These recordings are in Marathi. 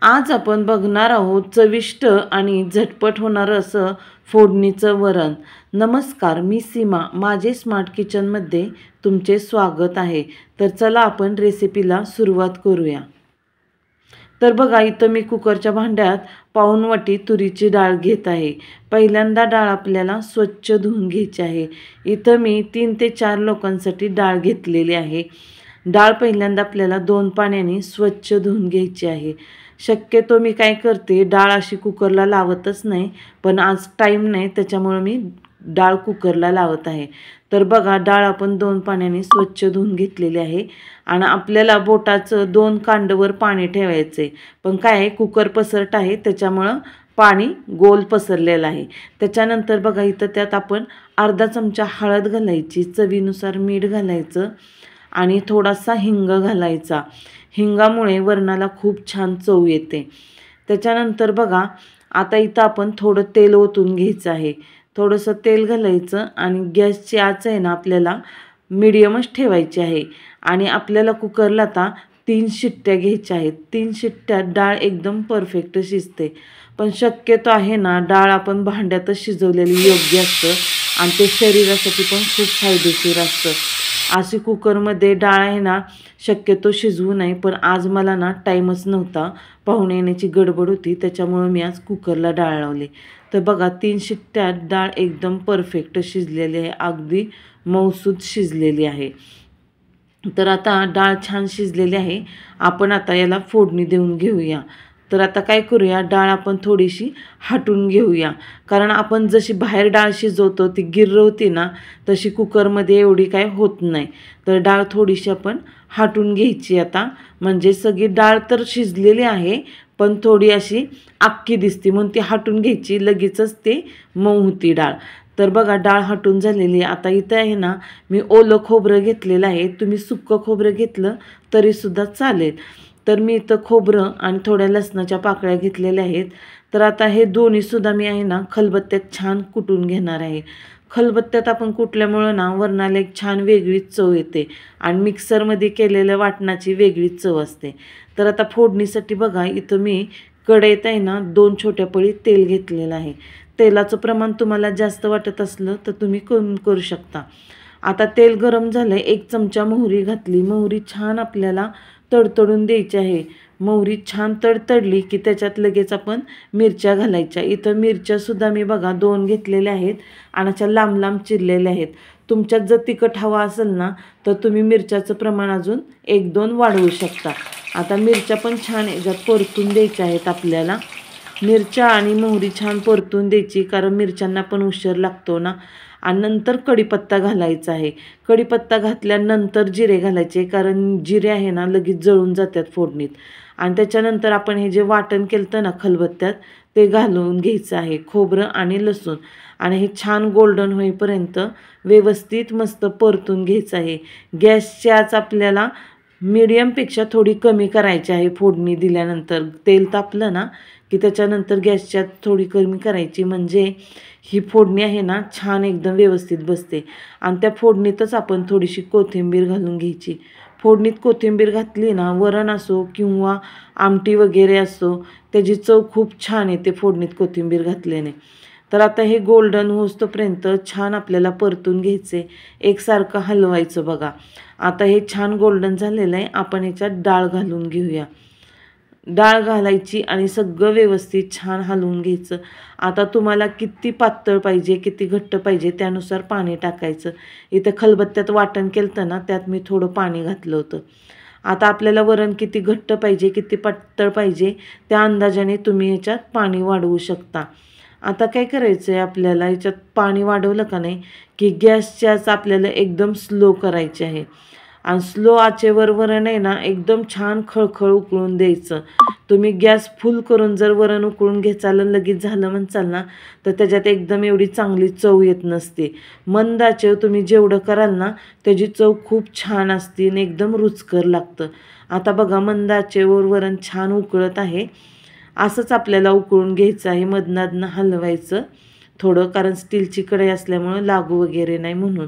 आज आपण बघणार आहोत चविष्ट आणि झटपट होणारं असं फोडणीचं वरण। नमस्कार, मी सीमा, माझे स्मार्ट किचनमध्ये तुमचे स्वागत आहे। तर चला आपण रेसिपीला सुरुवात करूया। तर बघा, इथं मी कुकरच्या भांड्यात पाऊण वाटी तुरीची डाळ घेत आहे। पहिल्यांदा डाळ आपल्याला स्वच्छ धुवून घ्यायची आहे। इथं मी 3 ते 4 लोकांसाठी डाळ घेतलेली आहे। डाळ पहिल्यांदा आपल्याला 2 पाण्याने स्वच्छ धुवून घ्यायची आहे। शक्यतो मी काय करते, डाळ अशी कुकरला लावतच नाही, पण आज टाईम नाही त्याच्यामुळे मी डाळ कुकरला लावत आहे। तर बघा, डाळ आपण 2 पाण्याने स्वच्छ धुवून घेतलेली आहे आणि आपल्याला बोटाचं 2 कांडवर पाणी ठेवायचे, पण काय आहे कुकर पसरट आहे त्याच्यामुळं पाणी गोल पसरलेलं आहे। त्याच्यानंतर बघा, इथं त्यात आपण अर्धा चमचा हळद घालायची, चवीनुसार मीठ घालायचं आणि थोडासा हिंग घालायचा। हिंगामुळे वरणाला खूप छान चव येते। त्याच्यानंतर बघा, आता इथं आपण थोडं तेल ओतून घ्यायचं आहे। थोडंसं तेल घालायचं आणि गॅसची आच आहे ना आपल्याला मीडियमच ठेवायची आहे आणि आपल्याला कुकरला आता 3 शिट्ट्या घ्यायच्या आहेत। 3 शिट्ट्यात डाळ एकदम परफेक्ट शिजते, पण शक्यतो आहे ना डाळ आपण भांड्यातच शिजवलेली योग्य असतं आणि ते शरीरासाठी पण खूप फायदेशीर असतं। अशी कुकरमध्ये डाळ आहे ना शक्यतो शिजवू नये, पण आज मला ना टाईमच नव्हता, पाहुणे येण्याची गडबड होती, त्याच्यामुळे मी आज कुकरला डाळ लावली। तर बघा, 3 शिट्ट्यात डाळ एकदम परफेक्ट शिजलेली आहे, अगदी मऊसूत शिजलेली आहे। तर आता डाळ छान शिजलेली आहे, आपण आता याला फोडणी देऊन घेऊया। तर आता काय करूया, डाळ आपण थोडीशी हटून घेऊया, कारण आपण जशी बाहेर डाळ शिजवतो ती गिर्र होती ना, तशी कुकरमध्ये एवढी काय होत नाही। तर डाळ थोडीशी आपण हटून घ्यायची आता, म्हणजे सगळी डाळ तर शिजलेली आहे पण थोडी अशी अख्खी दिसते, म्हणून ती हटून घ्यायची, लगेचच ते मऊ होती डाळ। तर बघा, डाळ हटून झालेली आहे। आता इथं आहे ना मी ओलं खोबरं घेतलेलं आहे, तुम्ही सुक्कं खोबरं घेतलं तरीसुद्धा चालेल। तर मी इथं खोबरं आणि थोड्या लसणाच्या पाकळ्या घेतलेल्या आहेत। तर आता हे दोन्हीसुद्धा मी आहे ना खलबत्त्यात छान कुटून घेणार आहे। खलबत्त्यात आपण कुटल्यामुळं ना वरणाला एक छान वेगळीच चव येते आणि मिक्सरमध्ये केलेल्या वाटणाची वेगळीच चव असते। तर आता फोडणीसाठी बघा, इथं मी कढईत आहे ना 2 छोट्या पळी तेल घेतलेलं आहे। तेलाचं प्रमाण तुम्हाला जास्त वाटत असलं तर तुम्ही कमी करू शकता। आता तेल गरम झालं, 1 चमचा मोहरी घातली। मोहरी छान आपल्याला तडतडून द्यायची आहे। मोहरी छान तडतडली की त्याच्यात लगेच आपण मिरच्या घालायच्या। इथं मिरच्यासुद्धा मी बघा 2 घेतलेल्या आहेत आणि अशा लांब लांब चिरलेल्या आहेत। तुमच्यात जर तिखट हवा असेल ना तर तुम्ही मिरच्याचं प्रमाण अजून 1-2 वाढवू शकता। आता मिरच्या पण छान याच्यात परतून द्यायच्या आहेत आपल्याला। मिरच्या आणि मोहरी छान परतून द्यायची, कारण मिरच्यांना पण उशीर लागतो ना। आणि नंतर कढीपत्ता घालायचा आहे। कढीपत्ता घातल्यानंतर जिरे घालायचे, कारण जिरे आहे ना लगेच जळून जातात फोडणीत। आणि त्याच्यानंतर आपण हे जे वाटण केलं ना खलबत्त्यात ते घालून घ्यायचं आहे, खोबरं आणि लसूण, आणि हे छान गोल्डन होईपर्यंत व्यवस्थित मस्त परतून घ्यायचं आहे। गॅसची आच आपल्याला मीडियमपेक्षा थोडी कमी करायची आहे। फोडणी दिल्यानंतर तेल तापलं ना की त्याच्यानंतर गॅसची आच थोडी कमी करायची, म्हणजे ही फोडणी आहे ना छान एकदम व्यवस्थित बसते। आणि त्या फोडणीतच आपण थोडीशी कोथिंबीर घालून घ्यायची। फोडणीत कोथिंबीर घातली ना, वरण असो किंवा आमटी वगैरे असो, त्याची चव खूप छान येते फोडणीत कोथिंबीर घातल्याने। तर आता हे गोल्डन होईस्तोपर्यंत छान आपल्याला परतून घ्यायचे, एकसारखं हलवायचं बघा। आता हे छान गोल्डन झालेलं आहे, आपण ह्याच्यात डाळ घालून घेऊया। डाळ घालायची आणि सगळं व्यवस्थित छान हलवून घ्यायचं। आता तुम्हाला किती पातळ पाहिजे किती घट्ट पाहिजे त्यानुसार पाणी टाकायचं। इथं खलबत्त्यात वाटण केलं ना त्यात मी थोडं पाणी घातलं होतं। आता आपल्याला वरण किती घट्ट पाहिजे किती पातळ पाहिजे त्या अंदाजाने तुम्ही ह्याच्यात पाणी वाढवू शकता। आता काय करायचं आहे, आपल्याला ह्याच्यात पाणी वाढवलं का नाही की गॅसची आच आपल्याला एकदम स्लो करायची आहे आणि स्लो आचेवर वरण आहे ना एकदम छान खळखळ उकळून द्यायचं। तुम्ही गॅस फुल करून जर वरण उकळून घ्याल लगेच झालं म्हणसाल ना तर त्याच्यात एकदम एवढी चांगली चव येत नसते। मंद आचेवर तुम्ही जेवढं कराल ना त्याची चव खूप छान असते आणि एकदम रुचकर लागतं। आता बघा, मंद आचेवर वरण छान उकळत आहे, असंच आपल्याला उकळून घ्यायचं आहे। मधनाधनं हलवायचं थोडं, कारण स्टीलची कढई असल्यामुळं लागू वगैरे नाही म्हणून।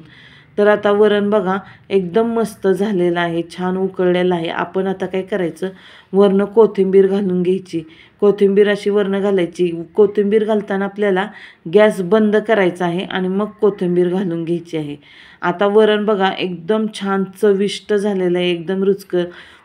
तर आता वरण बघा एकदम मस्त झालेलं आहे, छान उकळलेलं आहे. आपण आता काय करायचं, वरनं कोथिंबीर घालून घ्यायची. कोथिंबीर अशी वरनं घालायची. कोथिंबीर घालताना आपल्याला गॅस बंद करायचा आहे आणि मग कोथिंबीर घालून घ्यायची आहे. आता वरण बघा एकदम छान चविष्ट झालेलं आहे, एकदम रुचकर.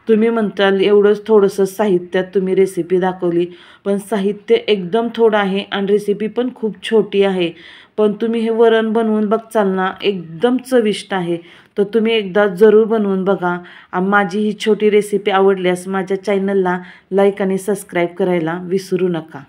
तुम्ही म्हणताल एवढंच थोडंसं साहित्यात तुम्ही रेसिपी दाखवली, पण साहित्य एकदम थोडं आहे आणि रेसिपी पण खूप छोटी आहे. पण तुम्ही हे वरण बनवून बघचाल ना, एकदम चविष्ट आहे. तर तुम्ही एकदा जरूर बनवून बघा. माझी ही छोटी रेसिपी आवडल्यास माझ्या चॅनलला लाईक आणि सबस्क्राईब करायला विसरू नका.